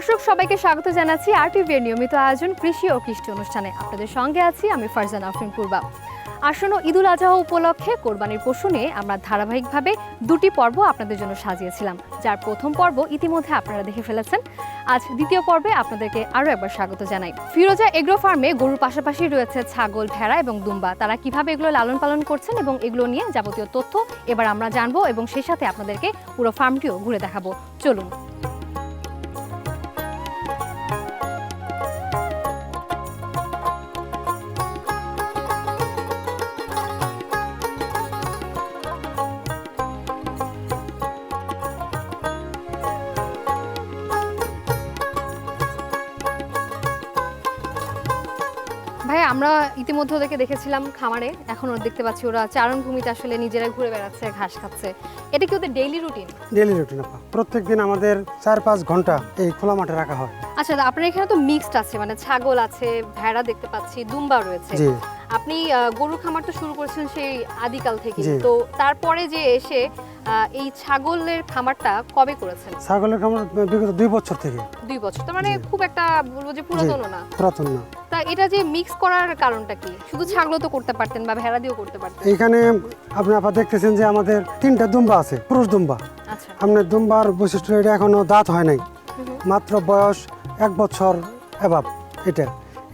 দর্শক সবাইকে স্বাগত জানাচ্ছি আরটিভির নিয়মিত আয়োজন কৃষি ও কৃষি অনুষ্ঠানে। আপনাদের সঙ্গে আছি আমি ফারজানা আফরিন পূর্বা। আসন্ন ঈদুল আজহা উপলক্ষে কোরবানির পশু নিয়ে আমরা ধারাবাহিকভাবে দুটি পর্ব আপনাদের জন্য সাজিয়েছিলাম, যার প্রথম পর্ব ইতিমধ্যে আপনারা দেখে ফেলেছেন। আজ দ্বিতীয় পর্বে আপনাদেরকে আরও একবার স্বাগত জানাই। ফিরোজা এগ্রো ফার্মে গরুর পাশাপাশি রয়েছে ছাগল, ভেড়া এবং দুম্বা। তারা কিভাবে এগুলো লালন পালন করছেন এবং এগুলো নিয়ে যাবতীয় তথ্য এবার আমরা জানবো এবং সেই সাথে আপনাদেরকে পুরো ফার্মটিও ঘুরে দেখাবো। চলুন। ভাই, আমরা ইতিমধ্যে ওদেরকে দেখেছিলাম খামারে, এখন ওরা দেখতে পাচ্ছি ওরা চারণভূমিতে আসলে নিজেরাই ঘুরে বেড়াচ্ছে, ঘাস খাচ্ছে। এটা কি ওদের ডেইলি রুটিন? ডেইলি রুটিন আপা, প্রত্যেকদিন আমাদের 4-5 ঘন্টা এই খোলা মাঠে রাখা হয়। আচ্ছা, আপনার এখানে তো মিক্সড আছে, মানে ছাগল আছে, ভেড়া দেখতে পাচ্ছি, দুম্বা রয়েছে। জি, আপনি গরুর খামার তো শুরু করেছেন সেই আদিকাল থেকে, জি। তো তারপরে যে এসে এই ছাগলের খামারটা কবে করেছেন? ছাগলের খামার বিগত 2 বছর থেকে। 2 বছর, তার মানে জি। খুব একটা বলবো যে পুরাতন না। পুরাতন না। তা এটা যে মিক্স করার কারণটা কি? শুধু ছাগল তো করতে পারতেন বা ভেড়া দিয়েও করতে পারতেন। এইখানে আপনি আপা দেখতেছেন যে আমাদের 3টা দুম্বা আছে, পুরুষ দুম্বা। আচ্ছা, আপনার দুম্বার বৈশিষ্ট্য এটা এখনো দাঁত হয় নাই, মাত্র বয়স 1 বছর এভাব।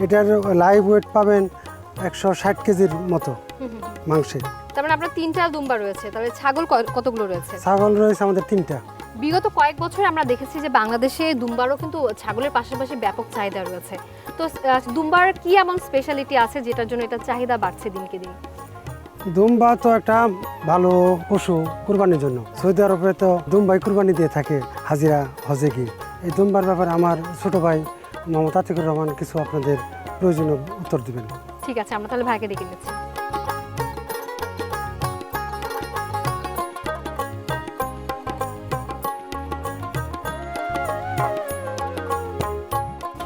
এটার লাইভ ওয়েট পাবেন 160 কেজির মতো মাংসের। তার মানে আপনার 3টা দুম্বা রয়েছে, তাহলে ছাগল কতগুলো রয়েছে? ছাগল রয়েছে আমাদের 3টা। বিগত কয়েক বছর আমরা দেখেছি যে বাংলাদেশে দুম্বারও কিন্তু ছাগলের পাশাপাশি ব্যাপক চাহিদা রয়েছে। তো দুম্বার কি এমন স্পেশালিটি আছে যেটার জন্য এটা চাহিদা বাড়ছে দিনকে দিন? দুম্বা তো একটা ভালো পশু কুরবানির জন্য। সৌদি আরবে তো দুম্বাই কুরবানি দিয়ে থাকে হাজিরা হজে গিয়ে। এই দুম্বার ব্যাপারে আমার ছোট ভাই মোহাম্মদ আতিকুর রহমান কিছু আপনাদের প্রয়োজনীয় উত্তর দিবেন। ঠিক আছে, আমরা তাহলে ভাইকে ডেকে নিচ্ছি।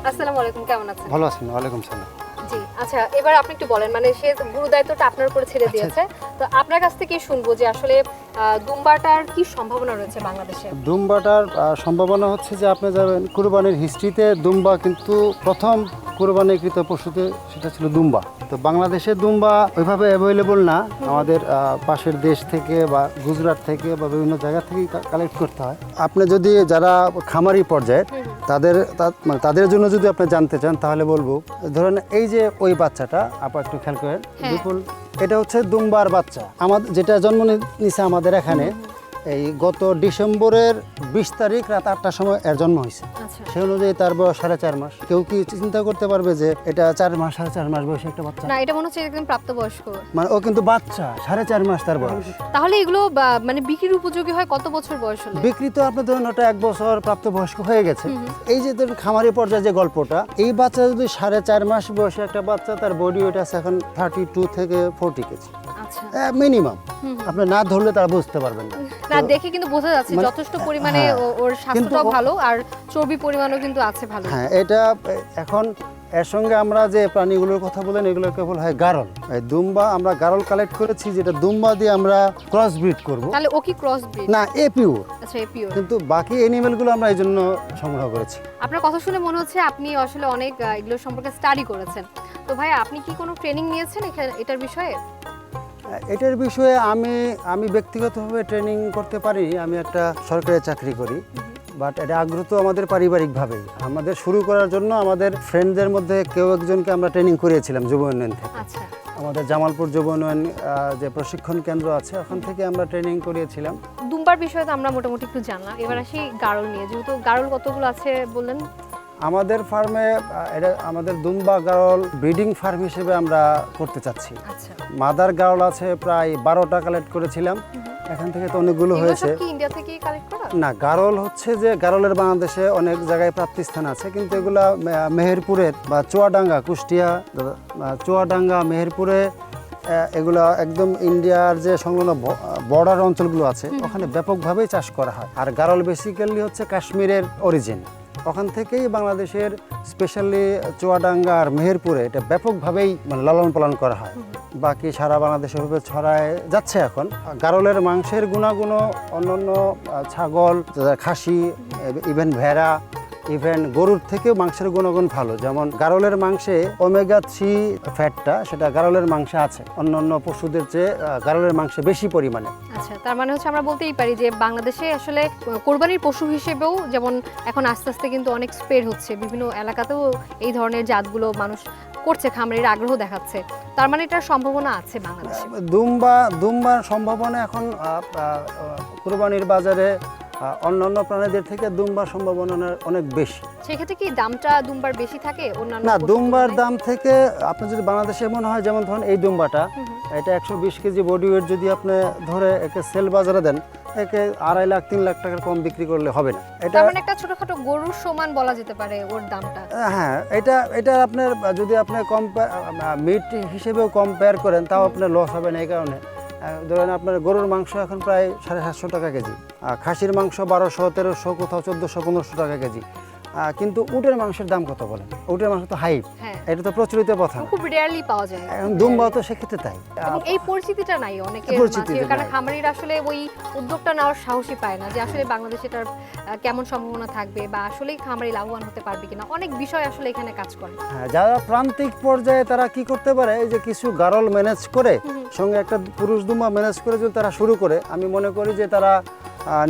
আসসালামু আলাইকুম, কেমন আছেন? ভালো আছেন? ওয়ালাইকুম সালাম। জি, আচ্ছা, এবার আপনি একটু বলেন, মানে সে গুরু দায়িত্বটা আপনার উপরে ছেড়ে দিয়েছে, তো আপনার কাছ থেকে শুনবো যে আসলে দুম্বাটার কি সম্ভাবনা রয়েছে বাংলাদেশে? দুম্বাটার সম্ভাবনা হচ্ছে যে আপনি যাবেন কুরবানির হিস্ট্রিতে দুম্বা কিন্তু প্রথম কুরবানিকৃত পশুতে সেটা ছিল দুম্বা। তো বাংলাদেশে দুম্বা ওইভাবে অ্যাভেলেবল না, আমাদের পাশের দেশ থেকে বা গুজরাট থেকে বা বিভিন্ন জায়গা থেকেই কালেক্ট করতে হয়। আপনি যদি যারা খামারি পর্যায়ের তাদের জন্য যদি আপনি জানতে চান তাহলে বলবো, ধরেন এই যে ওই বাচ্চাটা আপা একটু খেয়াল করেন, বিপুল, এটা হচ্ছে দুম্বার বাচ্চা আমাদের যেটা জন্ম নিছে আমাদের এখানে। এই গত ডিসেম্বরের 20 তারিখ রাত 8টার সময় এর জন্ম হয়েছে। সেই অনুযায়ী তার বয়স 4.5 মাস। কেউ কি চিন্তা করতে পারবে যে এটা 4 মাস 4.5 মাস বয়সে একটা বাচ্চা? না, এটা মনে হচ্ছে একদম প্রাপ্তবয়স্ক। মানে ও কিন্তু বাচ্চা, 4.5 মাস তার বয়স। তাহলে এগুলো মানে বিক্রির উপযোগী হয় কত বছর বয়স হলে? বিক্রি তো আপনি ধরুন ওটা 1 বছর প্রাপ্তবয়স্ক হয়ে গেছে। এই যে ধরুন খামারি পর্যায়ে যে গল্পটা, এই বাচ্চা যদি 4.5 মাস বয়সে একটা বাচ্চা, তার বডি ওয়েট আছে এখন 32 থেকে 40 কেজি মিনিমাম। আপনি না ধরলে তারা বুঝতে পারবেন না। না, দেখে কিন্তু বোঝা যাচ্ছে যথেষ্ট পরিমাণে ওর স্বাস্থ্যটাও ভালো আর চর্বি পরিমাণও কিন্তু আছে ভালো। হ্যাঁ, এটা এখন এর সঙ্গে আমরা যে প্রাণীগুলোর কথা বলেন এগুলো কেবল হয় গারল। এই দুম্বা আমরা গারল কালেক্ট করেছি, যেটা দুম্বা দিয়ে আমরা ক্রস ব্রিড করব। তাহলে ও কি ক্রস ব্রিড? না, এ পিওর। আচ্ছা, এ পিওর। কিন্তু বাকি অ্যানিমেলগুলো আমরা এই জন্য সংগ্রহ করেছি। আপনার কথা শুনে মনে হচ্ছে আপনি আসলে অনেক এগুলো সম্পর্কে স্টাডি করেছেন। তো ভাই, আপনি কি কোনো ট্রেনিং নিয়েছেন এটার বিষয়ে? এটার বিষয়ে আমি ব্যক্তিগতভাবে ট্রেনিং করতে পারি। আমি একটা সরকারি চাকরি করি, বাট এটা আগ্রহ তো আমাদের পারিবারিকভাবেই। আমাদের শুরু করার জন্য আমাদের ফ্রেন্ডদের মধ্যে কেউ একজনকে আমরা ট্রেনিং করিয়েছিলাম যুব উন্নয়ন থেকে। আচ্ছা, আমাদের জামালপুর যুব উন্নয়ন যে প্রশিক্ষণ কেন্দ্র আছে ওখান থেকে আমরা ট্রেনিং করিয়েছিলাম। দুম্বার বিষয়ে তো আমরা মোটামুটি একটু জানলাম, এবার আসি গারল নিয়ে। যেহেতু গারল কতগুলো আছে বললেন? আমাদের ফার্মে এটা আমাদের দুম্বা গারল ব্রিডিং ফার্ম হিসেবে আমরা করতে চাচ্ছি। আচ্ছা, মাদার গারল আছে প্রায় 12টা কালেক্ট করেছিলাম, এখান থেকে তো অনেকগুলো হয়েছে। কি ইন্ডিয়া থেকে কালেক্ট করা? না, গারল হচ্ছে যে গারলের বাংলাদেশে অনেক জায়গায় প্রাপ্তিস্থান আছে, কিন্তু এগুলা মেহেরপুরের বা চুয়াডাঙ্গা, কুষ্টিয়া, চুয়াডাঙ্গা, মেহেরপুরে এগুলো একদম ইন্ডিয়ার যে সংলগ্ন বর্ডার অঞ্চলগুলো আছে ওখানে ব্যাপকভাবেই চাষ করা হয়। আর গারল বেসিক্যালি হচ্ছে কাশ্মীরের অরিজিন, ওখান থেকেই বাংলাদেশের স্পেশালি চুয়াডাঙ্গা আর মেহেরপুরে এটা ব্যাপকভাবেই লালন পালন করা হয়। বাকি সারা বাংলাদেশে ভাবে ছড়ায় যাচ্ছে। এখন গারলের মাংসের গুণাগুণ অন্যান্য ছাগল, খাসি, ইভেন ভেড়া ইভেন গরুর থেকেও মাংসের গুণগুণ ভালো। যেমন গারলের মাংসে ওমেগা 3 ফ্যাটটা সেটা গারলের মাংসে আছে, অন্যান্য পশুদের চেয়ে গারলের মাংসে বেশি পরিমাণে। আচ্ছা, তার মানে হচ্ছে আমরা বলতেই পারি যে বাংলাদেশে আসলে কোরবানির পশু হিসেবেও যেমন এখন আস্তে আস্তে কিন্তু অনেক স্প্রেড হচ্ছে, বিভিন্ন এলাকাতেও এই ধরনের জাতগুলো মানুষ করছে, খামারির আগ্রহ দেখাচ্ছে, তার মানে এটার সম্ভাবনা আছে বাংলাদেশে। দুম্বার সম্ভাবনা এখন কুরবানির বাজারে অন্যান্য প্রাণীদের থেকে দুম্বার সম্ভাবনা অনেক বেশি। সেক্ষেত্রে কি দামটা দুম্বার বেশি থাকে অন্যান্য না, পশুর দুম্বার তুলনায়? দাম থেকে আপনি যদি বাংলাদেশে মনে হয়, যেমন ধরুন এই দুম্বাটা, এটা 120 কেজি বডি ওয়েট যদি আপনি ধরে একে সেল বাজারে দেন, একে 2.5 লাখ 3 লাখ টাকার কম বিক্রি করলে হবে না। এটা তার মানে একটা ছোটখাটো গরুর সমান বলা যেতে পারে ওর দামটা। হ্যাঁ, এটা আপনার যদি আপনি মিট হিসেবেও কম্পেয়ার করেন তাও আপনার লস হবে না। এই কারণে ধরেন আপনার গরুর মাংস এখন প্রায় 750 টাকা কেজি, খাসির মাংস 1200, 1300, কোথাও 1400, 1500 টাকা কেজি। কিন্তু উটের মাংসের দাম কত বলেন? উটের মাংস তো হাই, হ্যাঁ, এটা তো প্রচলিত কথা না। খুব রেয়ারলি পাওয়া যায়। এখন দুম্বাও তো সেক্ষেত্রে তাই। এবং এই পরিস্থিতিটা নাই অনেকের পরিস্থিতিটা মাঝে, কারণ নাই। খামারিরা আসলে ওই উদ্যোগটা নেওয়ার সাহসই পায় না যে আসলে বাংলাদেশে এটার কেমন সম্ভাবনা থাকবে বা আসলেই খামারি লাভবান হতে পারবে কিনা। অনেক বিষয় আসলে এখানে কাজ করে। হ্যাঁ, যারা প্রান্তিক পর্যায়ে তারা কি করতে পারে, এই যে কিছু গারল ম্যানেজ করে সঙ্গে একটা পুরুষ দুম্বা ম্যানেজ করে যদি তারা শুরু করে, আমি মনে করি যে তারা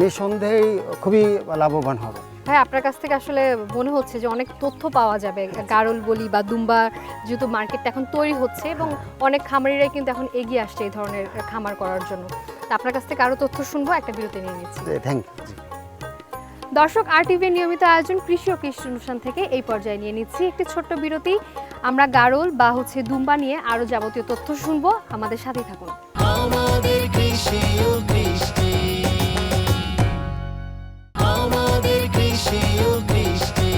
নিঃসন্দেহেই খুবই লাভবান হবে। ভাই, আপনার কাছ থেকে আসলে মনে হচ্ছে যে অনেক তথ্য পাওয়া যাবে, গারল বলি বা দুম্বা, যেহেতু মার্কেটটা এখন তৈরি হচ্ছে এবং অনেক খামারিরাই কিন্তু এখন এগিয়ে আসছে এই ধরনের খামার করার জন্য। তা আপনার কাছ থেকে আরও তথ্য শুনবো, একটা বিরতি নিয়ে নিচ্ছি। Thank you. দর্শক, আরটিভির নিয়মিত আয়োজন কৃষি ও কৃষি অনুষ্ঠান থেকে এই পর্যায়ে নিয়ে নিচ্ছি একটি ছোট্ট বিরতি। আমরা গারল বা দুম্বা নিয়ে আরও যাবতীয় তথ্য শুনবো, আমাদের সাথেই থাকুন। আমাদের কৃষি ও কৃষ্টি, আমাদের কৃষি ও কৃষ্টি।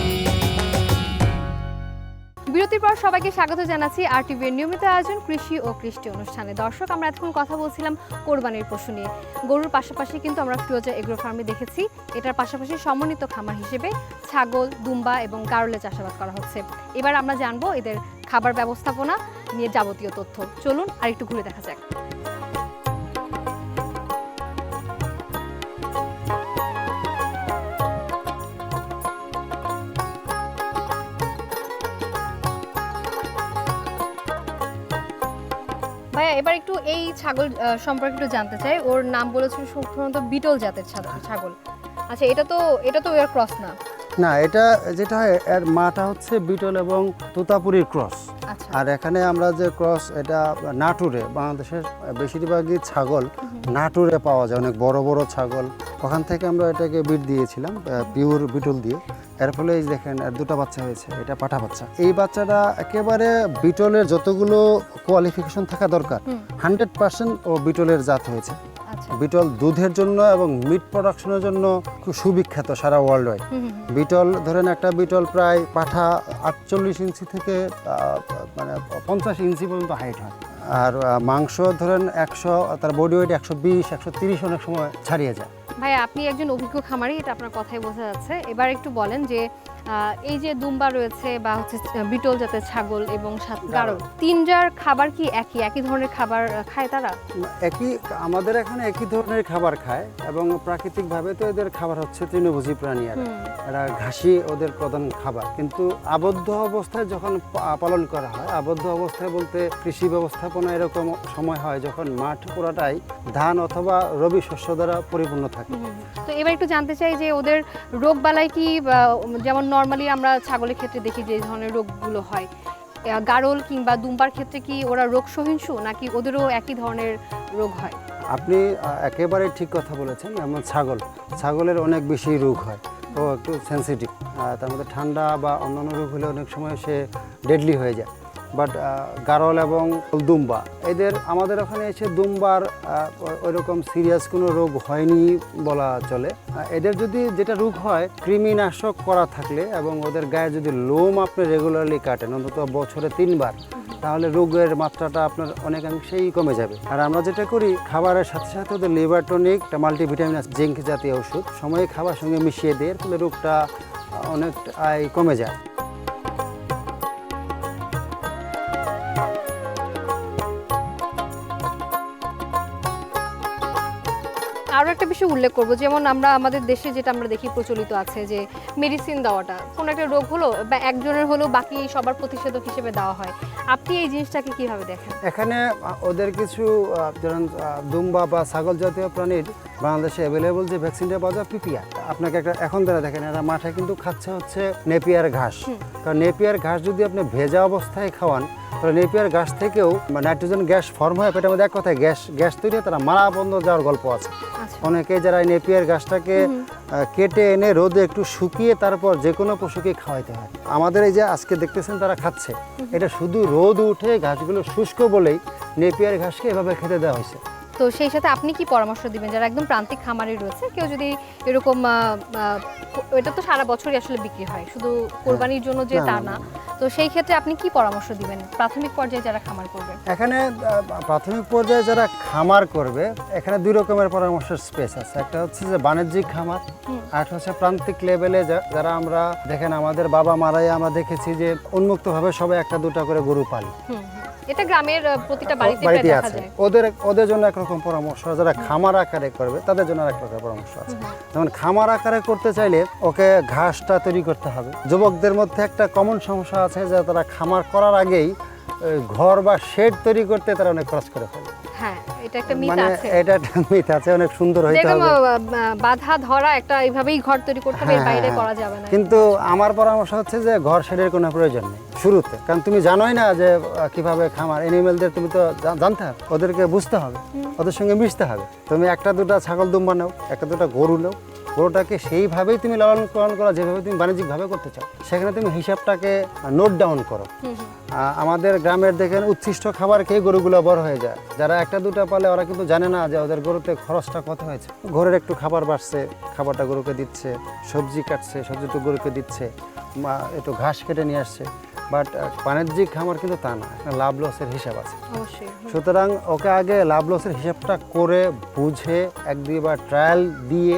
বিরতির পর সবাইকে স্বাগত জানাচ্ছি আরটিভির নিয়মিত আয়োজন কৃষি ও কৃষি অনুষ্ঠানে। দর্শক, আমরা এতক্ষণ কথা বলছিলাম কোরবানির পশু নিয়ে। গরুর পাশাপাশি কিন্তু আমরা ফিরোজা এগ্রো ফার্মে দেখেছি এটার পাশাপাশি সমন্বিত খামার হিসেবে ছাগল, দুম্বা এবং গারলে চাষাবাদ করা হচ্ছে। এবার আমরা জানবো এদের খাবার ব্যবস্থাপনা নিয়ে যাবতীয় তথ্য। চলুন আর একটু ঘুরে দেখা যাক। ভাইয়া, এবার একটু এই ছাগল সম্পর্কে একটু জানতে চাই। ওর নাম বলেছেন সাধারণত বিটল জাতের ছাগল। আচ্ছা, এটা তো এর ক্রস না? না, এটা যেটা হয়, এর মাটা হচ্ছে বিটল এবং তোতাপুরির ক্রস। আচ্ছা, আর এখানে আমরা যে ক্রস, এটা নাটুরে, বাংলাদেশের বেশিরভাগই ছাগল নাটুরে পাওয়া যায়, অনেক বড় বড় ছাগল। ওখান থেকে আমরা এটাকে বিট দিয়েছিলাম পিওর বিটল দিয়ে। এর ফলে এই দেখেন এর দুটো বাচ্চা হয়েছে, এটা পাঠা বাচ্চা। এই বাচ্চাটা একেবারে বিটলের যতগুলো কোয়ালিফিকেশন থাকা দরকার 100% ও বিটলের জাত হয়েছে। আচ্ছা, বিটল দুধের জন্য এবং মিট প্রোডাকশনের জন্য খুব সুবিখ্যাত সারা ওয়ার্ল্ড ওয়াইড। বিটল ধরেন একটা বিটল প্রায় পাঠা 48 ইঞ্চি থেকে মানে 50 ইঞ্চি পর্যন্ত হাইট হয়। আর মাংস ধরেন 100, তার বডি ওয়েট 120, 130 অনেক সময় ছাড়িয়ে যায়। ভাই, আপনি একজন অভিজ্ঞ খামারি, এটা আপনার কথাই বোঝা যাচ্ছে। এবার একটু বলেন যে এই যে দুম্বা রয়েছে বা বিটল জাতের ছাগল এবং গারল, তিনটার খাবার কি একই ধরনের খাবার খায় তারা? আমাদের এখানে একই ধরনের খাবার খায় এবং প্রাকৃতিকভাবে তো এদের খাবার হচ্ছে তৃণভোজী প্রাণী। এরা ঘাসই ওদের প্রধান খাবার। কিন্তু আবদ্ধ অবস্থায় যখন পালন করা হয়, আবদ্ধ অবস্থায় বলতে কৃষি ব্যবস্থাপনা এরকম সময় হয় যখন মাঠ পুরাটাই ধান অথবা রবি শস্য দ্বারা পরিপূর্ণ থাকে। তো এবার একটু জানতে চাই যে ওদের রোগ বালাই কি, যেমন নর্মালি আমরা ছাগলের ক্ষেত্রে দেখি যে ধরনের রোগগুলো হয়, গারল কিংবা দুম্বার ক্ষেত্রে কি ওরা রোগ সহিষ্ণু নাকি ওদেরও একই ধরনের রোগ হয়? আপনি একেবারে ঠিক কথা বলেছেন। যেমন ছাগলের অনেক বেশি রোগ হয়, ও একটু সেন্সিটিভ। তার মধ্যে ঠান্ডা বা অন্যান্য রোগ হলে অনেক সময় সে ডেডলি হয়ে যায়। বাট গারল এবং দুম্বা এদের আমাদের ওখানে এসে দুম্বার ওইরকম সিরিয়াস কোনো রোগ হয়নি বলা চলে। এদের যদি যেটা রোগ হয়, কৃমিনাশক করা থাকলে এবং ওদের গায়ে যদি লোম আপনি রেগুলারলি কাটেন অন্তত বছরে 3 বার, তাহলে রোগের মাত্রাটা আপনার অনেকাংশেই কমে যাবে। আর আমরা যেটা করি, খাবারের সাথে সাথে ওদের লিভার টনিক, মাল্টিভিটামিন, জিঙ্ক জাতীয় ওষুধ সময়ে খাবার সঙ্গে মিশিয়ে দেয়, ফলে রোগটা অনেকটাই কমে যায়। আরও একটা বিষয় উল্লেখ করব, যেমন আমরা আমাদের দেশে যেটা আমরা দেখি প্রচলিত আছে যে মেডিসিন দেওয়াটা, কোনো একটা রোগ হলো বা একজনের হলো বাকি সবার প্রতিষেধক হিসেবে দেওয়া হয়। আপনি এই জিনিসটাকে কিভাবে দেখেন? এখানে ওদের কিছু যেমন দুম্বা বা ছাগল জাতীয় প্রাণীর বাংলাদেশে অ্যাভেলেবল যে ভ্যাকসিনটা পাওয়া যায় পিপিআর, আপনাকে একটা এখন তারা দেখেন এরা মাঠে কিন্তু খাচ্ছে হচ্ছে নেপিয়ার ঘাস। কারণ নেপিয়ার ঘাস যদি আপনি ভেজা অবস্থায় খাওয়ান তাহলে নেপিয়ার ঘাস থেকেও নাইট্রোজেন গ্যাস ফর্ম হয় পেটের মধ্যে, এক কথায় গ্যাস তৈরি হয়, তারা মারা বন্ধ যাওয়ার গল্প আছে। অনেকে যারা এই নেপিয়ার ঘাসটাকে কেটে এনে রোদে একটু শুকিয়ে তারপর যে কোনো পশুকে খাওয়াইতে হয়। আমাদের এই যে আজকে দেখতেছেন তারা খাচ্ছে, এটা শুধু রোদ উঠে ঘাসগুলো শুষ্ক বলেই নেপিয়ার ঘাসকে এভাবে খেতে দেওয়া হয়েছে। তো সেই সাথে আপনি কি পরামর্শ দিবেন যারা একদম প্রান্তিক খামারে রয়েছে, কেউ যদি এরকম এটা তো সারা বছরই আসলে বিক্রি হয়, শুধু কোরবানির জন্য যে তা না, তো সেই ক্ষেত্রে আপনি কি পরামর্শ দিবেন প্রাথমিক পর্যায়ে যারা খামার করবে? এখানে প্রাথমিক পর্যায়ে যারা খামার করবে এখানে দুই রকমের পরামর্শের স্পেস আছে। একটা হচ্ছে যে বাণিজ্যিক খামার, আর একটা হচ্ছে প্রান্তিক লেভেলে যারা আমরা দেখেন আমাদের বাবা মারাই আমরা দেখেছি যে উন্মুক্তভাবে সবাই একটা দুটা করে গরু পালি। এটা গ্রামের প্রতিটা বাড়িতে দেখা আছে। যায়। ওদের জন্য একরকম পরামর্শ, যারা খামার আকারে করবে তাদের জন্য আরেক রকম পরামর্শ আছে। যেমন খামার আকারে করতে চাইলে ওকে ঘাসটা তৈরি করতে হবে। যুবকদের মধ্যে একটা কমন সমস্যা আছে যে তারা খামার করার আগেই ঘর বা শেড তৈরি করতে তারা অনেক খরচ করে ফেলে। হ্যাঁ, এটা একটা মিথ মানে আছে। এটা একটা মিথ আছে, অনেক সুন্দর হইতে দেখুন, হবে, বাধা ধরা একটা এইভাবেই ঘর তৈরি করতে হবে, এর বাইরে করা যাবে না। কিন্তু আমার পরামর্শ হচ্ছে যে ঘর শেডের কোনো প্রয়োজন নেই শুরুতে, কারণ তুমি জানোই না যে কিভাবে খামার এনিমেলদের, তুমি তো জানতে হবে, ওদেরকে বুঝতে হবে, ওদের সঙ্গে মিশতে হবে। তুমি একটা দুটা ছাগল দুম্বা নাও, একটা দুটা গরু নাও, গরুটাকে সেইভাবেই তুমি লালন পালন করা যেভাবে তুমি বাণিজ্যিকভাবে করতে চাও, সেখানে তুমি হিসাবটাকে নোট ডাউন করো। আমাদের গ্রামের দেখেন উচ্ছিষ্ট খাবার খেয়ে গরুগুলো বড় হয়ে যায়। যারা একটা দুটা পালে ওরা কিন্তু জানে না যে ওদের গরুতে খরচটা কত হয়েছে। ঘরের একটু খাবার বাড়ছে, খাবারটা গরুকে দিচ্ছে, সবজি কাটছে, সবজিটা গরুকে দিচ্ছে, একটু ঘাস কেটে নিয়ে আসছে। বাট বাণিজ্যিক খামার কিন্তু তা না, লাভ লসের হিসাব আছে। অবশ্যই। সুতরাং ওকে আগে লাভ লসের হিসাবটা করে বুঝে এক দুইবার ট্রায়াল দিয়ে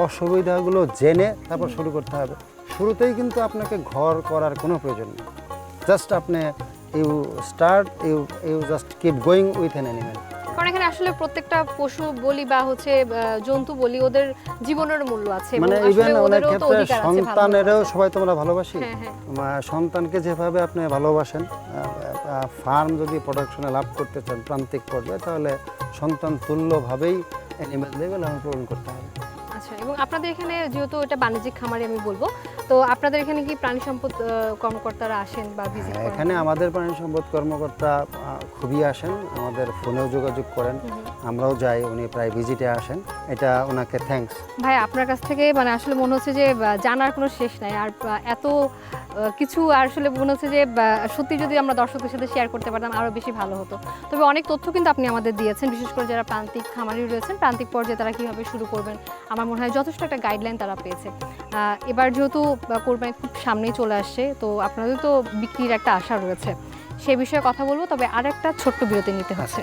অসুবিধাগুলো জেনে তারপর শুরু করতে হবে। শুরুতেই কিন্তু আপনাকে ঘর করার কোনো প্রয়োজন নেই, জাস্ট আপনি you just keep going with an an. কারণ এখানে আসলে প্রত্যেকটা পশু বলি বা হচ্ছে জন্তু বলি, ওদের জীবনের মূল্য আছে, মানে এবং ইভেন আসলে অনেক ওদেরও তো ক্ষেত্রে অধিকার আছে। সন্তানেরও সবাই তো আমরা ভালোবাসি। হ্যাঁ, হ্যাঁ। সন্তানকে যেভাবে আপনি ভালোবাসেন, ফার্ম যদি প্রোডাকশনে লাভ করতে চান প্রান্তিক পর্যায়ে, তাহলে সন্তান তুল্যভাবেই অ্যানিমেলদেরকে লালন পালন করতে হবে। আচ্ছা, এবং আপনাদের এখানে যেহেতু এটা বাণিজ্যিক খামারে আমি বলবো, তো আপনাদের এখানে কি প্রাণী সম্পদ কর্মকর্তারা আসেন বা ভিজিট করেন? এখানে আমাদের প্রাণী সম্পদ কর্মকর্তা খুবই আসেন, আমাদের ফোনেও যোগাযোগ করেন, আমরাও যাই, উনি প্রায় ভিজিটে আসেন, এটা ওনাকে থ্যাঙ্কস। ভাই, আপনার কাছ থেকে মানে আসলে মনে হচ্ছে যে জানার কোনো শেষ নাই, আর এত কিছু আসলে মনে হচ্ছে যে সত্যি যদি আমরা দর্শকদের সাথে শেয়ার করতে পারতাম আরও বেশি ভালো হতো। তবে অনেক তথ্য কিন্তু আপনি আমাদের দিয়েছেন, বিশেষ করে যারা প্রান্তিক খামারি রয়েছেন, প্রান্তিক পর্যায়ে তারা কীভাবে শুরু করবেন, আমার মনে হয় যথেষ্ট একটা গাইডলাইন তারা পেয়েছে। এবার যেহেতু কোরবানি খুব সামনেই চলে আসছে, তো আপনাদের তো বিক্রির একটা আশা রয়েছে, সেই বিষয়ে কথা বলবো, তবে আর একটা ছোট্ট বিরতি নিতে হচ্ছে।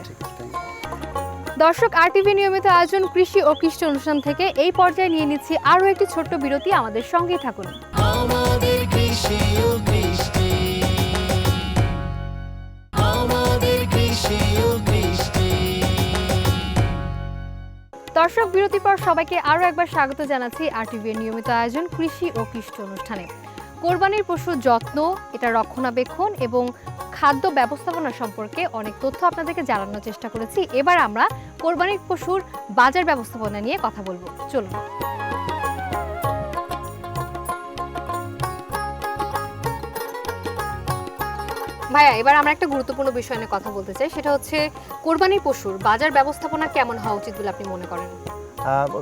দর্শক, আরটিভি নিয়মিত আয়োজন কৃষি ও কৃষি অনুষ্ঠান থেকে এই পর্যায়ে নিয়ে নিচ্ছি আরও একটি ছোট্ট বিরতি, আমাদের সঙ্গেই থাকুন। আমাদের কৃষি ও কৃষ্টি, আমাদের কৃষি ও কৃষ্টি। দর্শক, বিরতির পর সবাইকে আরও একবার স্বাগত জানাচ্ছি আরটিভির নিয়মিত আয়োজন কৃষি ও কৃষি অনুষ্ঠানে। কোরবানির পশুর যত্ন, এটা রক্ষণাবেক্ষণ এবং খাদ্য ব্যবস্থাপনা সম্পর্কে অনেক তথ্য আপনাদেরকে জানানোর চেষ্টা করেছি। এবার আমরা কোরবানির পশুর বাজার ব্যবস্থাপনা নিয়ে কথা বলবো, চলুন। ভাইয়া, এবার আমরা একটা গুরুত্বপূর্ণ বিষয় নিয়ে কথা বলতে চাই, সেটা হচ্ছে কোরবানির পশুর বাজার ব্যবস্থাপনা কেমন হওয়া উচিত বলে আপনি মনে করেন?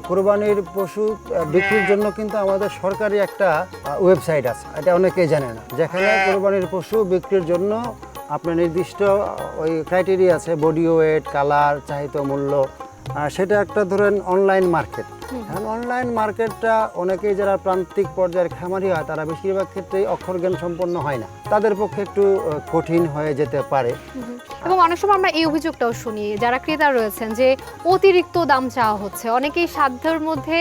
কোরবানির পশু বিক্রির জন্য কিন্তু আমাদের সরকারি একটা ওয়েবসাইট আছে, এটা অনেকেই জানে না, যেখানে কোরবানির পশু বিক্রির জন্য আপনার নির্দিষ্ট ওই ক্রাইটেরিয়া আছে, বডি ওয়েট, কালার, চাহিত মূল্য, সেটা একটা ধরেন অনলাইন মার্কেট। এখন অনলাইন মার্কেটটা অনেকেই যারা প্রান্তিক পর্যায়ের খামারি হয় তারা বেশিরভাগ ক্ষেত্রেই অক্ষর জ্ঞান সম্পন্ন হয় না, তাদের পক্ষে একটু কঠিন হয়ে যেতে পারে। এবং অনেক সময় আমরা এই অভিযোগটাও শুনি যারা ক্রেতা রয়েছেন যে অতিরিক্ত দাম চাওয়া হচ্ছে, অনেকেই সাধ্যের মধ্যে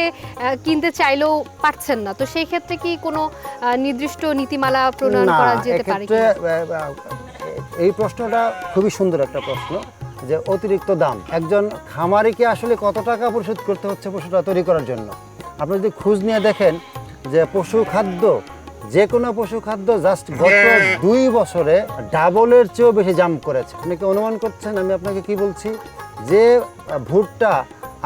কিনতে চাইলেও পারছেন না, তো সেই ক্ষেত্রে কি কোনো নির্দিষ্ট নীতিমালা প্রণয়ন করা যেতে পারে? এই প্রশ্নটা খুবই সুন্দর একটা প্রশ্ন। যে অতিরিক্ত দাম, একজন খামারিকে আসলে কত টাকা পরিশোধ করতে হচ্ছে পশুটা তৈরি করার জন্য। আপনি যদি খোঁজ নিয়ে দেখেন যে পশু খাদ্য, যে কোনো পশু খাদ্য জাস্ট গত 2 বছরে ডাবলের চেয়েও বেশি দাম করেছে। আপনি কি অনুমান করছেন আমি আপনাকে কি বলছি? যে ভুট্টা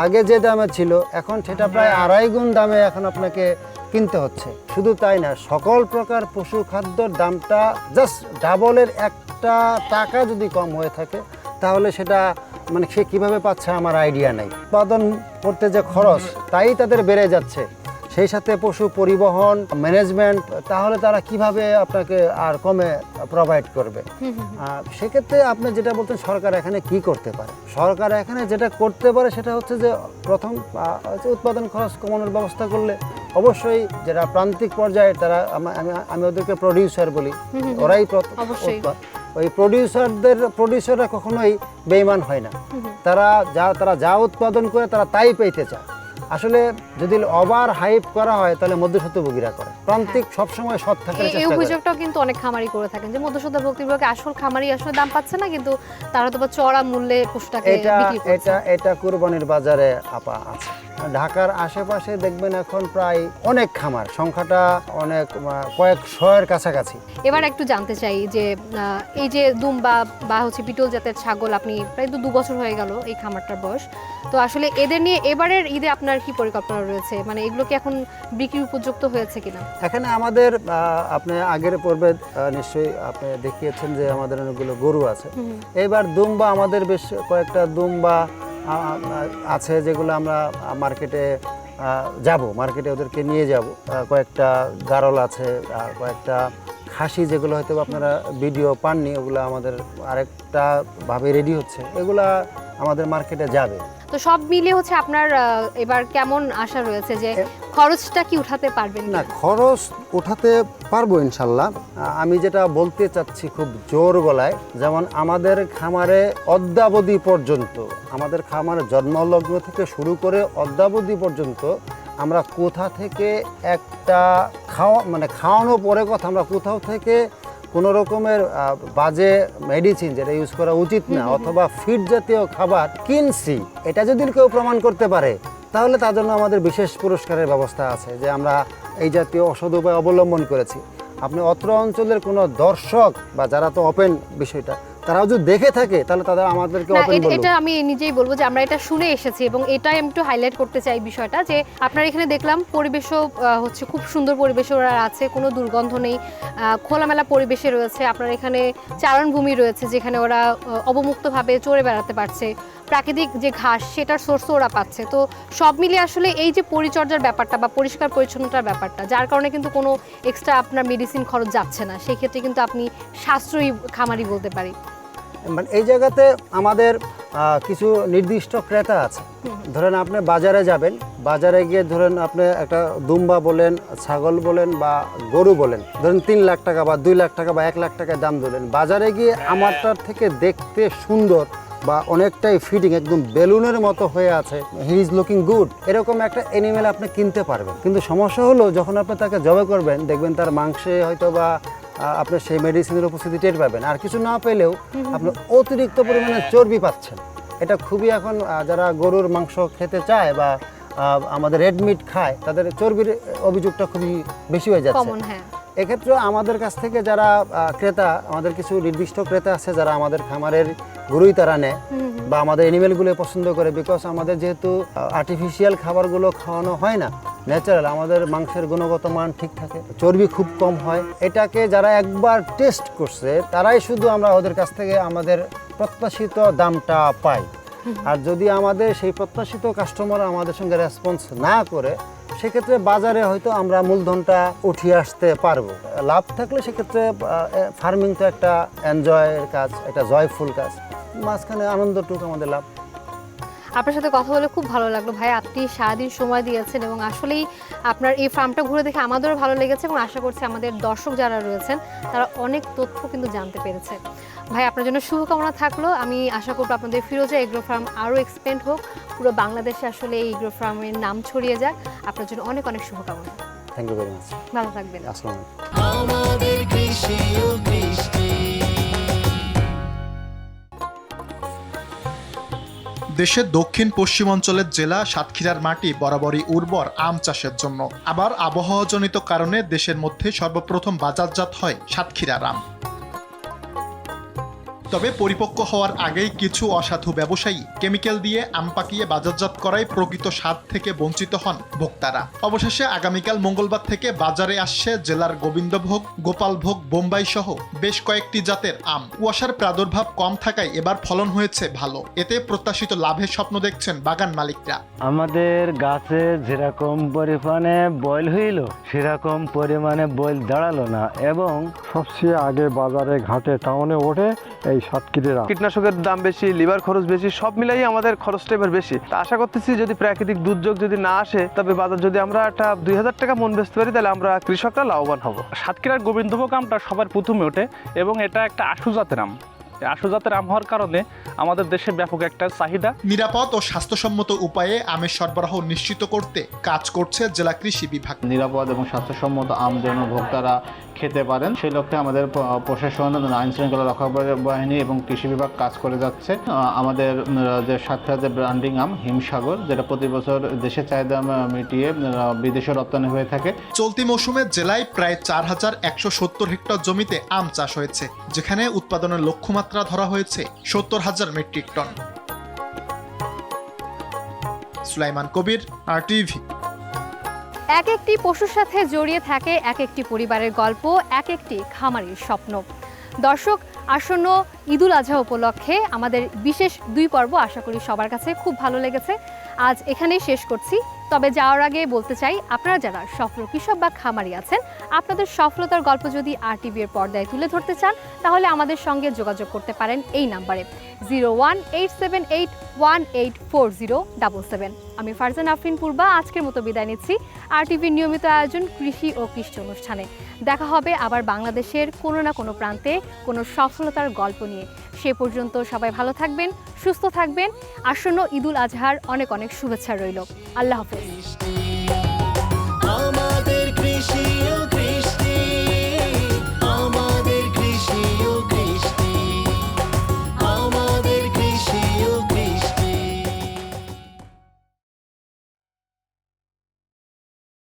আগে যে দামে ছিল এখন সেটা প্রায় 2.5 গুণ দামে এখন আপনাকে কিনতে হচ্ছে। শুধু তাই না, সকল প্রকার পশু খাদ্যর দামটা জাস্ট ডাবলের একটা টাকা যদি কম হয়ে থাকে তাহলে সেটা মানে সে কীভাবে পাচ্ছে আমার আইডিয়া নেই। উৎপাদন করতে যে খরচ তাই তাদের বেড়ে যাচ্ছে, সেই সাথে পশু পরিবহন ম্যানেজমেন্ট, তাহলে তারা কিভাবে আপনাকে আর কমে প্রোভাইড করবে? সেক্ষেত্রে আপনি যেটা বলতেন সরকার এখানে কি করতে পারে, সরকার এখানে যেটা করতে পারে সেটা হচ্ছে যে প্রথম উৎপাদন খরচ কমানোর ব্যবস্থা করলে অবশ্যই যারা প্রান্তিক পর্যায়ে তারা আমি ওদেরকে প্রডিউসার বলি, ওরাই অবশ্যই। ওই প্রডিউসাররা কখনোই বেইমান হয় না। তারা যা উৎপাদন করে তারা তাই পেতে চায়। আসলে যদি ওভার হাইপ করা হয় তাহলে মধ্যস্বত্বভোগীরা করে, প্রান্তিক সবসময় সৎ থাকার এই চেষ্টা করে। অভিযোগটাও কিন্তু অনেক খামারি করে থাকেন যে মধ্যস্বত্বভোগীরা আসল খামারি আসলে দাম পাচ্ছে না, কিন্তু তারা তো চড়া মূল্যে পশুটাকে বিক্রি করছে। এটা কুরবানির বাজারে আপা আছে। ঢাকার আশেপাশে দেখবেন এখন প্রায় অনেক খামার, সংখ্যাটা অনেক কয়েক শয়ের কাছাকাছি। এবার একটু জানতে চাই যে এই যে দুম্বা বা হচ্ছে বিটল জাতের ছাগল, আপনি প্রায় 2 বছর হয়ে গেল এই খামারটার বয়স, তো আসলে এদের নিয়ে এবারের ঈদে আপনার কি পরিকল্পনা রয়েছে? মানে এগুলো কি এখন বিক্রির উপযুক্ত হয়েছে কিনা? এখানে আমাদের আপনি আগের পর্বে নিশ্চয়ই আপনি দেখিয়েছেন যে আমাদের অনেকগুলো গরু আছে। এবার দুম্বা আমাদের বেশ কয়েকটা দুম্বা আছে যেগুলো আমরা মার্কেটে মার্কেটে ওদেরকে নিয়ে যাব। কয়েকটা গারল আছে, কয়েকটা খাসি যেগুলো হয়তো আপনারা ভিডিও পাননি, ওগুলো আমাদের আরেকটা ভাবে রেডি হচ্ছে, এগুলা আমাদের মার্কেটে যাবে। তো সব মিলিয়ে হচ্ছে আপনার এবার কেমন আশা রয়েছে যে খরচটা কি উঠাতে পারবেন না, না? খরচ উঠাতে পারবো ইনশাল্লাহ। আমি যেটা বলতে চাচ্ছি খুব জোর গলায়, যেমন আমাদের খামারে অদ্যাবধি পর্যন্ত, আমাদের খামারের জন্মলগ্ন থেকে শুরু করে অদ্যাবধি পর্যন্ত আমরা কোথা থেকে একটা খাওয়ানো পরে কথা, আমরা কোথাও থেকে কোনো রকমের বাজে মেডিসিন যেটা ইউজ করা উচিত না অথবা ফিড জাতীয় খাবার কিনছি, এটা যদি কেউ প্রমাণ করতে পারে তাহলে তার জন্য আমাদের বিশেষ পুরস্কারের ব্যবস্থা আছে, যে আমরা এই জাতীয় অসৎ উপায় অবলম্বন করেছি। আপনি অত্র অঞ্চলের কোনো দর্শক বা যারা তো ওপেন বিষয়টা, তারাও যদি দেখে থাকে তাহলে তাদের আমাদেরকে না, ওপেন বলবো। এটা আমি নিজেই বলবো যে আমরা এটা শুনে এসেছি এবং এটাই আমি একটু হাইলাইট করতে চাই বিষয়টা, যে আপনার এখানে দেখলাম পরিবেশও হচ্ছে খুব সুন্দর পরিবেশ ওরা আছে, কোনো দুর্গন্ধ নেই, খোলামেলা পরিবেশে রয়েছে। আপনার এখানে চারণভূমি রয়েছে যেখানে ওরা অবমুক্তভাবে চড়ে বেড়াতে পারছে, প্রাকৃতিক যে ঘাস সেটার সোর্স ওরা পাচ্ছে। তো সব মিলিয়ে আসলে এই যে পরিচর্যার ব্যাপারটা বা পরিষ্কার পরিচ্ছন্নতার ব্যাপারটা, যার কারণে কিন্তু কোনো এক্সট্রা আপনার মেডিসিন খরচ যাচ্ছে না, সেই ক্ষেত্রে কিন্তু আপনি সাশ্রয়ী খামারি বলতে পারি। মানে এই জায়গাতে আমাদের কিছু নির্দিষ্ট ক্রেতা আছে। ধরেন আপনি বাজারে যাবেন, বাজারে গিয়ে ধরেন আপনি একটা দুম্বা বলেন, ছাগল বলেন বা গরু বলেন, ধরেন 3 লাখ টাকা বা 2 লাখ টাকা বা 1 লাখ টাকায় দাম দিলেন, বাজারে গিয়ে আমারটার থেকে দেখতে সুন্দর বা অনেকটাই ফিটিং একদম বেলুনের মতো হয়ে আছে, হি ইজ লুকিং গুড, এরকম একটা অ্যানিমেল আপনি কিনতে পারবেন। কিন্তু সমস্যা হলো যখন আপনি তাকে জবে করবেন, দেখবেন তার মাংসে হয়তো বা আপনি সেই মেডিসিনের উপস্থিতি টের পাবেন, আর কিছু না পেলেও আপনি অতিরিক্ত পরিমাণে চর্বি পাচ্ছেন। এটা খুবই এখন যারা গরুর মাংস খেতে চায় বা আমাদের রেড মিট খায় তাদের চর্বির অভিযোগটা খুবই বেশি হয়ে যাচ্ছে। কমন, হ্যাঁ। এক্ষেত্রে আমাদের কাছ থেকে যারা ক্রেতা, আমাদের কিছু নির্দিষ্ট ক্রেতা আছে যারা আমাদের খামারের গরুই তারা নেয় বা আমাদের অ্যানিমেলগুলো পছন্দ করে, বিকজ আমাদের যেহেতু আর্টিফিশিয়াল খাবারগুলো খাওয়ানো হয় না, ন্যাচারাল, আমাদের মাংসের গুণগত মান ঠিক থাকে, চর্বি খুব কম হয়। এটাকে যারা একবার টেস্ট করছে তারাই শুধু আমরা ওদের কাছ থেকে আমাদের প্রত্যাশিত দামটা পাই। আর যদি আমাদের সেই প্রত্যাশিত কাস্টমার আমাদের সঙ্গে রেসপন্স না করে, সেক্ষেত্রে বাজারে হয়তো আমরা মূলধনটা উঠিয়ে আসতে পারবো। লাভ থাকলে সেক্ষেত্রে ফার্মিং তো একটা এনজয়ের কাজ, একটা জয়ফুল কাজ, মাঝখানে আনন্দটুক আমাদের লাভ। আপনার সাথে কথা বলে খুব ভালো লাগলো ভাই, আপনি সারাদিন সময় দিয়েছেন এবং আসলেই আপনার এই ফার্মটা ঘুরে দেখে আমাদেরও ভালো লেগেছে এবং আশা করছি আমাদের দর্শক যারা রয়েছেন তারা অনেক তথ্য কিন্তু জানতে পেরেছে। ভাই আপনার জন্য শুভকামনা থাকলো। আমি আশা করব আপনাদের ফিরোজা এগ্রো ফার্ম আরও এক্সপেন্ড হোক, পুরো বাংলাদেশে আসলে এই এগ্রো ফার্মের নাম ছড়িয়ে যাক। আপনার জন্য অনেক অনেক শুভকামনা। Thank you very much. ভালো থাকবেন। আসসালামু আলাইকুম। আমাদের কৃষি ও কৃষ্টি। দেশের দক্ষিণ পশ্চিমাঞ্চলের জেলা সাতক্ষীরার মাটি বরাবরই উর্বর আম চাষের জন্য। আবার আবহাওয়াজনিত কারণে দেশের মধ্যে সর্বপ্রথম বাজারজাত হয় সাতক্ষীরার আম। তবে পরিপক্ক হওয়ার আগেই কিছু অসাধু ব্যবসায়ী কেমিক্যাল দিয়ে আম পাকিয়ে বাজারজাত করায় প্রকৃত স্বাদ থেকে বঞ্চিত হন ভোক্তারা। অবশেষে আগামীকাল মঙ্গলবার থেকে বাজারে আসছে জেলার গোবিন্দভোগ, গোপালভোগ, বোম্বাই সহ বেশ কয়েকটি জাতের আম। কুয়াশার প্রাদুর্ভাব কম থাকায় এবার ফলন হয়েছে ভালো। এতে প্রত্যাশিত লাভের স্বপ্ন দেখছেন বাগান মালিকরা। আমাদের গাছে যেরকম পরিমাণে বয়ল হইল সেরকম পরিমাণে বয়ল দাঁড়ালো না, এবং সবচেয়ে আগে বাজারে ঘাটে টাউনে ওঠে এই সাতক্ষীরা। কীটনাশকের দাম বেশি, লিভার খরচ বেশি, সব মিলাই আমাদের খরচটা এবার বেশি। তা আশা করতেছি যদি প্রাকৃতিক দুর্যোগ যদি না আসে, তবে বাজার যদি আমরা একটা 2000 টাকা মন বেচতে পারি, তাহলে আমরা কৃষকরা লাভবান হব। সাতক্ষীরার গোবিন্দভোগ আমটা সবার প্রথমে ওঠে এবং এটা একটা আশু জাতের আম। আশু জাতের আম হওয়ার কারণে আমাদের দেশে ব্যাপক একটা চাহিদা। নিরাপদ ও স্বাস্থ্যসম্মত উপায়ে আমের সরবরাহ নিশ্চিত করতে কাজ করছে জেলা কৃষি বিভাগ। নিরাপদ এবং স্বাস্থ্যসম্মত আম যেন ভোক্তারা খেতে পারেন, সেই লক্ষ্যে আমাদের প্রশাসন, আইন শৃঙ্খলা রক্ষা বাহিনী এবং কৃষি বিভাগ কাজ করে যাচ্ছে। আমাদের যে সাতক্ষীরা যে ব্র্যান্ডিং আম হিমসাগর, যেটা প্রতি বছর দেশের চাহিদা মিটিয়ে বিদেশে রপ্তানি হয়ে থাকে। চলতি মৌসুমে জেলায় প্রায় 4170 হেক্টর জমিতে আম চাষ হয়েছে, যেখানে উৎপাদনের লক্ষ্যমাত্রা ধরা হয়েছে 70,000 মেট্রিক টন। সুলাইমান কবির, RTV। এক একটি পশুর সাথে জড়িয়ে থাকে এক একটি পরিবারের গল্প, এক একটি খামারির স্বপ্ন। দর্শক, আসন্ন ঈদুল আজহা উপলক্ষে আমাদের বিশেষ 2 পর্ব আশা করি সবার কাছে খুব ভালো লেগেছে। আজ এখানেই শেষ করছি। তবে যাওয়ার আগে বলতে চাই, আপনারা যারা সফল কৃষক বা খামারি আছেন, আপনাদের সফলতার গল্প যদি RTV এর পর্দায় তুলে ধরতে চান, তাহলে আমাদের সঙ্গে যোগাযোগ করতে পারেন এই নাম্বারে 01878184077। আমি ফারজানা আফরিন পূর্বা আজকের মতো বিদায় নিচ্ছি RTV নিয়মিত আয়োজন কৃষি ও কৃষি অনুষ্ঠানে। দেখা হবে আবার বাংলাদেশের কোনো না কোনো প্রান্তে কোনো সফলতার গল্প নিয়ে। সে পর্যন্ত সবাই ভালো থাকবেন, সুস্থ থাকবেন। আসন্ন ঈদুল আজহার অনেক অনেক শুভেচ্ছা রইল। আল্লাহ হাফেজ।